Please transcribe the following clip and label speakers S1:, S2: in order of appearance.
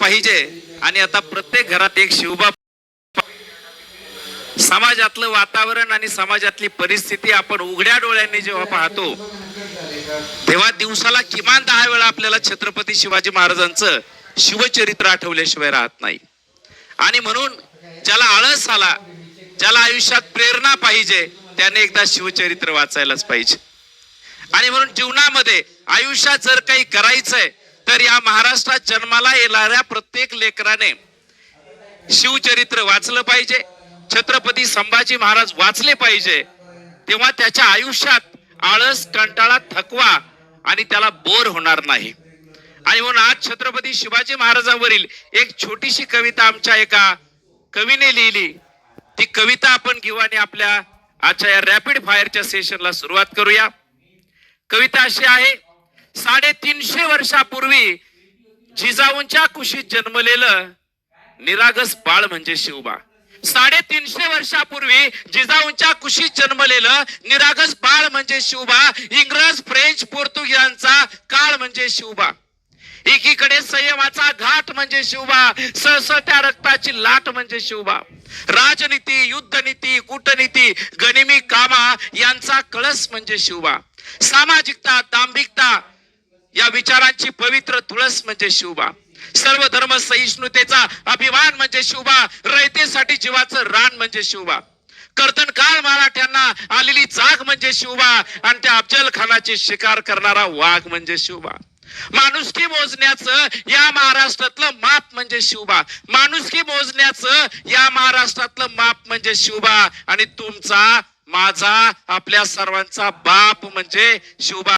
S1: पाहिजे आणि आता प्रत्येक घरात एक शिवबा. समाजातलं वातावरण आणि समाजातली परिस्थिती आपण उघड्या डोळ्यांनी जेव्हा पाहतो तेव्हा दिवसाला किमान 10 वेळा आपल्याला छत्रपती शिवाजी महाराजांचं शिवचरित्र आठवल्याशिवाय राहत नाही. आणि म्हणून ज्याला आळस आला, ज्याला आयुष्यात प्रेरणा पाहिजे, त्याने एकदा शिवचरित्र वाचायलाच पाहिजे. आणि म्हणून जीवनामध्ये आयुष्यात जर काही करायचंय तर या महाराष्ट्रात जन्माला येणाऱ्या प्रत्येक लेकराने शिवचरित्र वाचलं पाहिजे. छत्रपती संभाजी महाराज वाचले पाहिजे. तेव्हा त्याच्या आयुष्यात आळस, कंटाळा, थकवा आणि त्याला बोर होणार नाही. आणि म्हणून आज छत्रपती शिवाजी महाराजांवरील एक छोटीशी कविता आमच्या एका कवीने लिहिली. ती कविता आपण घेऊ आणि आपल्या आजच्या या रॅपिड फायरच्या सेशनला सुरुवात करूया. कविता अशी आहे. 350 वर्षापूर्वी जिजाऊंच्या कुशीत जन्मलेलं निरागस बाळ म्हणजे शिवबा. 350 वर्षापूर्वी जिजाऊंच्या कुशीत जन्मलेलं निरागस बाळ म्हणजे शिवबा. इंग्रज, फ्रेंच, पोर्तुगीजांचा काळ म्हणजे शिवबा. एकीकडे संयमाचा घाट म्हणजे शिवबा, सळसळत्या रक्ताची लाट म्हणजे शिवबा. राजनीती, युद्धनीती, कूटनीती, गनिमी कामा यांचा कळस म्हणजे शिवबा. सामाजिकता, दांभिकता या विचारांची पवित्र तुळस म्हणजे शिवबा. सर्व धर्म सहिष्णुतेचा अभिमान म्हणजे शिवबा. रयतेसाठी जीवाचं रान म्हणजे शिवबा. कर्दन काळ मराठ्यांना आलेली जाग म्हणजे शिवबा. आणि त्या अफजल खानाची शिकार करणारा वाघ म्हणजे शिवबा. माणुसकी मोजण्याचं या महाराष्ट्रातलं माप म्हणजे शिवबा. माणुसकी मोजण्याचं या महाराष्ट्रातलं माप म्हणजे शिवबा. आणि तुमचा, माझा, आपल्या सर्वांचा बाप म्हणजे शिवबा.